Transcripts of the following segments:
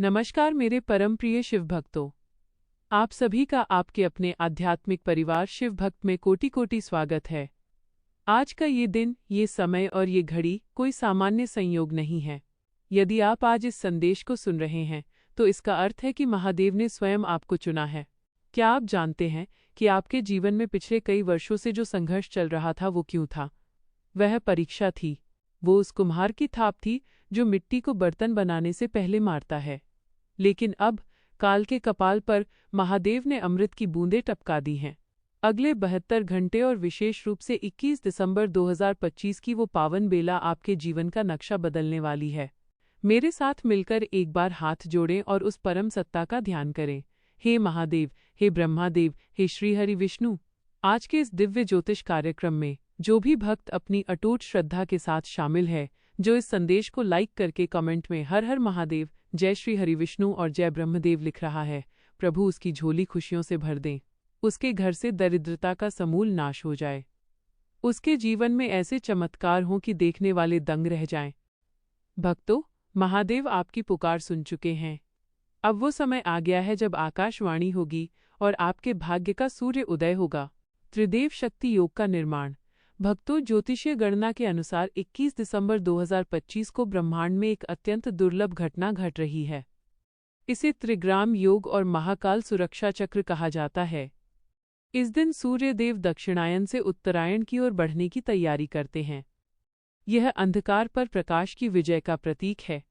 नमस्कार मेरे परम प्रिय शिव भक्तों। आप सभी का आपके अपने आध्यात्मिक परिवार शिव भक्त में कोटि कोटि स्वागत है। आज का ये दिन, ये समय और ये घड़ी कोई सामान्य संयोग नहीं है। यदि आप आज इस संदेश को सुन रहे हैं तो इसका अर्थ है कि महादेव ने स्वयं आपको चुना है। क्या आप जानते हैं कि आपके जीवन में पिछले कई वर्षों से जो संघर्ष चल रहा था वो क्यों था? वह परीक्षा थी। वो उस कुम्हार की थाप थी जो मिट्टी को बर्तन बनाने से पहले मारता है। लेकिन अब काल के कपाल पर महादेव ने अमृत की बूंदें टपका दी हैं। अगले 72 घंटे और विशेष रूप से 21 दिसंबर 2025 की वो पावन बेला आपके जीवन का नक्शा बदलने वाली है। मेरे साथ मिलकर एक बार हाथ जोड़ें और उस परम सत्ता का ध्यान करें। हे महादेव, हे ब्रह्मादेव, हे श्री हरि विष्णु। आज के इस दिव्य ज्योतिष कार्यक्रम में जो भी भक्त अपनी अटूट श्रद्धा के साथ शामिल है, जो इस संदेश को लाइक करके कमेंट में हर हर महादेव, जय श्री हरि विष्णु और जय ब्रह्मदेव लिख रहा है, प्रभु उसकी झोली खुशियों से भर दें। उसके घर से दरिद्रता का समूल नाश हो जाए। उसके जीवन में ऐसे चमत्कार हों कि देखने वाले दंग रह जाएं। भक्तों, महादेव आपकी पुकार सुन चुके हैं। अब वो समय आ गया है जब आकाशवाणी होगी और आपके भाग्य का सूर्य उदय होगा। त्रिदेव शक्ति योग का निर्माण। भक्तों, ज्योतिषीय गणना के अनुसार 21 दिसंबर 2025 को ब्रह्मांड में एक अत्यंत दुर्लभ घटना घट रही है। इसे त्रिग्राम योग और महाकाल सुरक्षा चक्र कहा जाता है। इस दिन सूर्य देव दक्षिणायन से उत्तरायण की ओर बढ़ने की तैयारी करते हैं। यह अंधकार पर प्रकाश की विजय का प्रतीक है।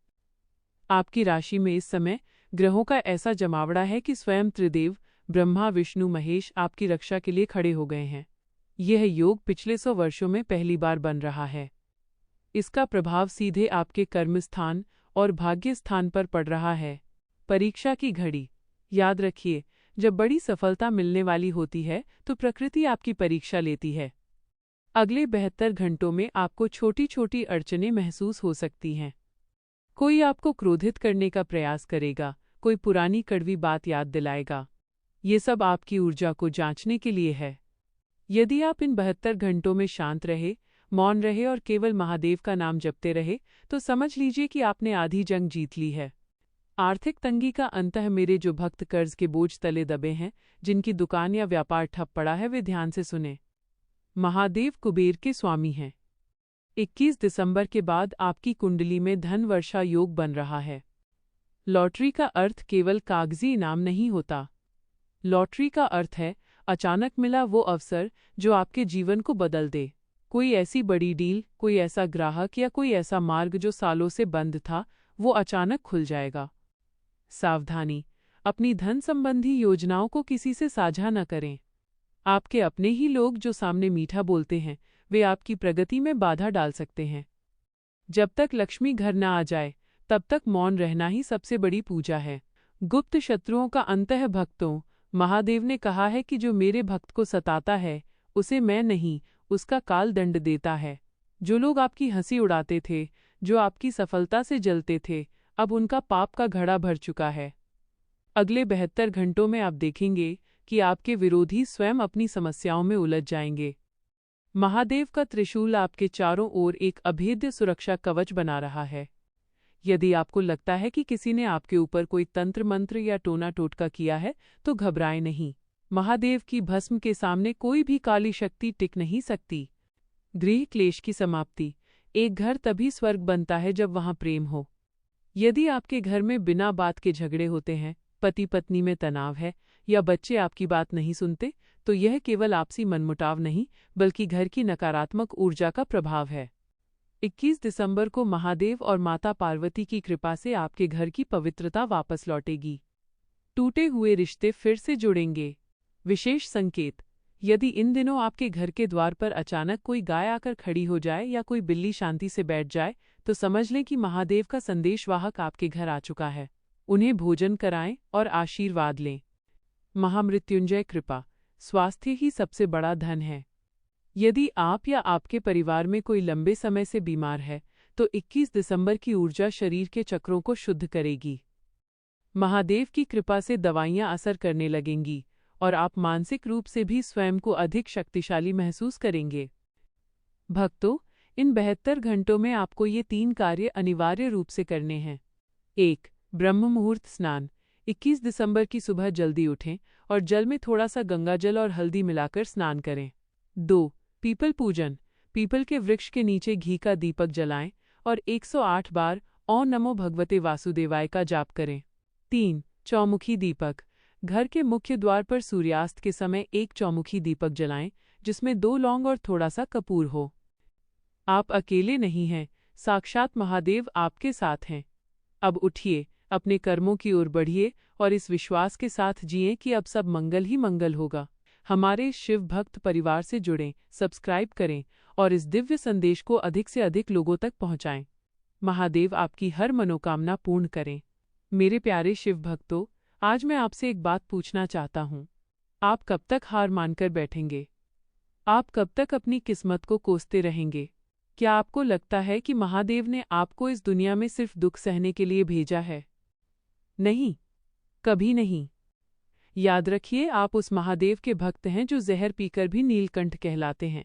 आपकी राशि में इस समय ग्रहों का ऐसा जमावड़ा है कि स्वयं त्रिदेव ब्रह्मा, विष्णु, महेश आपकी रक्षा के लिए खड़े हो गए हैं। यह योग पिछले 100 वर्षों में पहली बार बन रहा है। इसका प्रभाव सीधे आपके कर्म स्थान और भाग्य स्थान पर पड़ रहा है। परीक्षा की घड़ी। याद रखिए, जब बड़ी सफलता मिलने वाली होती है तो प्रकृति आपकी परीक्षा लेती है। अगले 72 घंटों में आपको छोटी छोटी अड़चनें महसूस हो सकती हैं। कोई आपको क्रोधित करने का प्रयास करेगा, कोई पुरानी कड़वी बात याद दिलाएगा। ये सब आपकी ऊर्जा को जांचने के लिए है। यदि आप इन 72 घंटों में शांत रहे, मौन रहे और केवल महादेव का नाम जपते रहे तो समझ लीजिए कि आपने आधी जंग जीत ली है। आर्थिक तंगी का अंत है। मेरे जो भक्त कर्ज के बोझ तले दबे हैं, जिनकी दुकान या व्यापार ठप पड़ा है, वे ध्यान से सुने। महादेव कुबेर के स्वामी हैं। 21 दिसंबर के बाद आपकी कुंडली में धन वर्षा योग बन रहा है। लॉटरी का अर्थ केवल कागजी इनाम नहीं होता। लॉटरी का अर्थ है अचानक मिला वो अवसर जो आपके जीवन को बदल दे। कोई ऐसी बड़ी डील, कोई ऐसा ग्राहक या कोई ऐसा मार्ग जो सालों से बंद था, वो अचानक खुल जाएगा। सावधानी, अपनी धन संबंधी योजनाओं को किसी से साझा न करें। आपके अपने ही लोग जो सामने मीठा बोलते हैं, वे आपकी प्रगति में बाधा डाल सकते हैं। जब तक लक्ष्मी घर न आ जाए, तब तक मौन रहना ही सबसे बड़ी पूजा है। गुप्त शत्रुओं का अंत है। भक्तों, महादेव ने कहा है कि जो मेरे भक्त को सताता है, उसे मैं नहीं, उसका काल दंड देता है। जो लोग आपकी हंसी उड़ाते थे, जो आपकी सफलता से जलते थे, अब उनका पाप का घड़ा भर चुका है। अगले 72 घंटों में आप देखेंगे कि आपके विरोधी स्वयं अपनी समस्याओं में उलझ जाएंगे। महादेव का त्रिशूल आपके चारों ओर एक अभेद्य सुरक्षा कवच बना रहा है। यदि आपको लगता है कि किसी ने आपके ऊपर कोई तंत्र मंत्र या टोना टोटका किया है, तो घबराएं नहीं। महादेव की भस्म के सामने कोई भी काली शक्ति टिक नहीं सकती। गृह क्लेश की समाप्ति। एक घर तभी स्वर्ग बनता है जब वहां प्रेम हो। यदि आपके घर में बिना बात के झगड़े होते हैं, पति पत्नी में तनाव है या बच्चे आपकी बात नहीं सुनते, तो यह केवल आपसी मनमुटाव नहीं, बल्कि घर की नकारात्मक ऊर्जा का प्रभाव है। 21 दिसंबर को महादेव और माता पार्वती की कृपा से आपके घर की पवित्रता वापस लौटेगी। टूटे हुए रिश्ते फिर से जुड़ेंगे। विशेष संकेत। यदि इन दिनों आपके घर के द्वार पर अचानक कोई गाय आकर खड़ी हो जाए या कोई बिल्ली शांति से बैठ जाए, तो समझ लें कि महादेव का संदेशवाहक आपके घर आ चुका है। उन्हें भोजन कराएं और आशीर्वाद लें। महामृत्युंजय कृपा। स्वास्थ्य ही सबसे बड़ा धन है। यदि आप या आपके परिवार में कोई लंबे समय से बीमार है, तो 21 दिसंबर की ऊर्जा शरीर के चक्रों को शुद्ध करेगी। महादेव की कृपा से दवाइयां असर करने लगेंगी और आप मानसिक रूप से भी स्वयं को अधिक शक्तिशाली महसूस करेंगे। भक्तों, इन 72 घंटों में आपको ये 3 कार्य अनिवार्य रूप से करने हैं। 1. ब्रह्म मुहूर्त स्नान। 21 दिसंबर की सुबह जल्दी उठें और जल में थोड़ा सा गंगाजल और हल्दी मिलाकर स्नान करें। 2. पीपल पूजन। पीपल के वृक्ष के नीचे घी का दीपक जलाएं और 108 बार ओम नमो भगवते वासुदेवाय का जाप करें। 3. चौमुखी दीपक। घर के मुख्य द्वार पर सूर्यास्त के समय एक चौमुखी दीपक जलाएं, जिसमें 2 लौंग और थोड़ा सा कपूर हो। आप अकेले नहीं हैं, साक्षात महादेव आपके साथ हैं। अब उठिए, अपने कर्मों की ओर बढ़िए और इस विश्वास के साथ जिएं कि अब सब मंगल ही मंगल होगा। हमारे शिव भक्त परिवार से जुड़ें, सब्सक्राइब करें और इस दिव्य संदेश को अधिक से अधिक लोगों तक पहुंचाएं। महादेव आपकी हर मनोकामना पूर्ण करें। मेरे प्यारे शिव भक्तों, आज मैं आपसे एक बात पूछना चाहता हूँ। आप कब तक हार मानकर बैठेंगे? आप कब तक अपनी किस्मत को कोसते रहेंगे? क्या आपको लगता है कि महादेव ने आपको इस दुनिया में सिर्फ दुख सहने के लिए भेजा है? नहीं, कभी नहीं। याद रखिए, आप उस महादेव के भक्त हैं जो जहर पीकर भी नीलकंठ कहलाते हैं।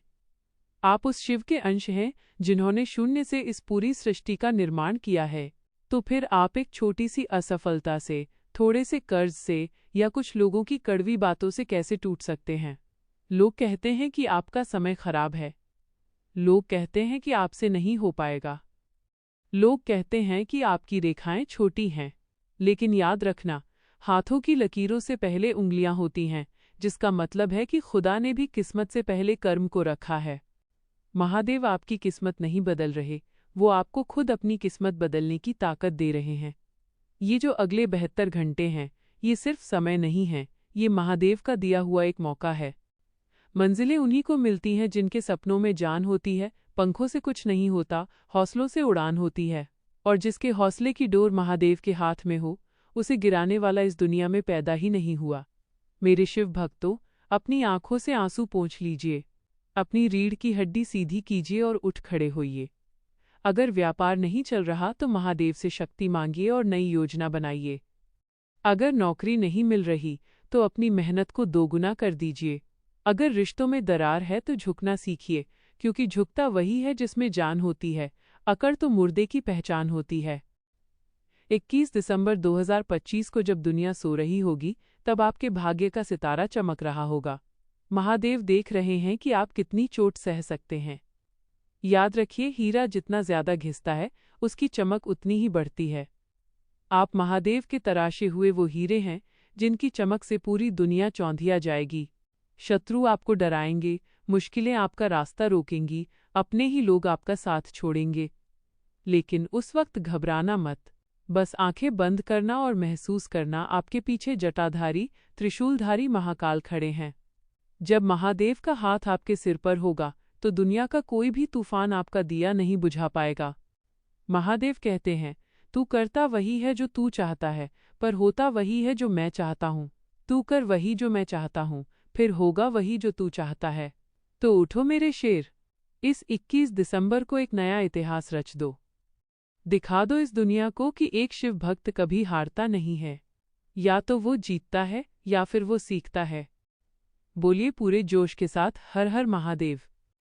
आप उस शिव के अंश हैं जिन्होंने शून्य से इस पूरी सृष्टि का निर्माण किया है। तो फिर आप एक छोटी सी असफलता से, थोड़े से कर्ज से या कुछ लोगों की कड़वी बातों से कैसे टूट सकते हैं? लोग कहते हैं कि आपका समय खराब है। लोग कहते हैं कि आपसे नहीं हो पाएगा। लोग कहते हैं कि आपकी रेखाएं छोटी हैं। लेकिन याद रखना, हाथों की लकीरों से पहले उंगलियां होती हैं, जिसका मतलब है कि खुदा ने भी किस्मत से पहले कर्म को रखा है। महादेव आपकी किस्मत नहीं बदल रहे, वो आपको खुद अपनी किस्मत बदलने की ताकत दे रहे हैं। ये जो अगले 72 घंटे हैं, ये सिर्फ समय नहीं है, ये महादेव का दिया हुआ एक मौका है। मंजिलें उन्हीं को मिलती हैं जिनके सपनों में जान होती है, पंखों से कुछ नहीं होता, हौसलों से उड़ान होती है। और जिसके हौसले की डोर महादेव के हाथ में हो, उसे गिराने वाला इस दुनिया में पैदा ही नहीं हुआ। मेरे शिव भक्तों, अपनी आंखों से आंसू पोंछ लीजिए, अपनी रीढ़ की हड्डी सीधी कीजिए और उठ खड़े होइए। अगर व्यापार नहीं चल रहा तो महादेव से शक्ति मांगिए और नई योजना बनाइए। अगर नौकरी नहीं मिल रही तो अपनी मेहनत को दोगुना कर दीजिए। अगर रिश्तों में दरार है तो झुकना सीखिए, क्योंकि झुकता वही है जिसमें जान होती है, अकड़ तो मुर्दे की पहचान होती है। 21 दिसंबर 2025 को जब दुनिया सो रही होगी, तब आपके भाग्य का सितारा चमक रहा होगा। महादेव देख रहे हैं कि आप कितनी चोट सह सकते हैं। याद रखिए, हीरा जितना ज्यादा घिसता है, उसकी चमक उतनी ही बढ़ती है। आप महादेव के तराशे हुए वो हीरे हैं, जिनकी चमक से पूरी दुनिया चौंधिया जाएगी। शत्रु आपको डराएंगे, मुश्किलें आपका रास्ता रोकेंगी, अपने ही लोग आपका साथ छोड़ेंगे। लेकिन उस वक्त घबराना मत, बस आंखें बंद करना और महसूस करना आपके पीछे जटाधारी, त्रिशूलधारी महाकाल खड़े हैं। जब महादेव का हाथ आपके सिर पर होगा, तो दुनिया का कोई भी तूफान आपका दिया नहीं बुझा पाएगा। महादेव कहते हैं, तू करता वही है जो तू चाहता है, पर होता वही है जो मैं चाहता हूँ। तू कर वही जो मैं चाहता हूँ, फिर होगा वही जो तू चाहता है। तो उठो मेरे शेर, इस 21 दिसंबर को एक नया इतिहास रच दो। दिखा दो इस दुनिया को कि एक शिव भक्त कभी हारता नहीं है। या तो वो जीतता है या फिर वो सीखता है। बोलिए पूरे जोश के साथ, हर हर महादेव।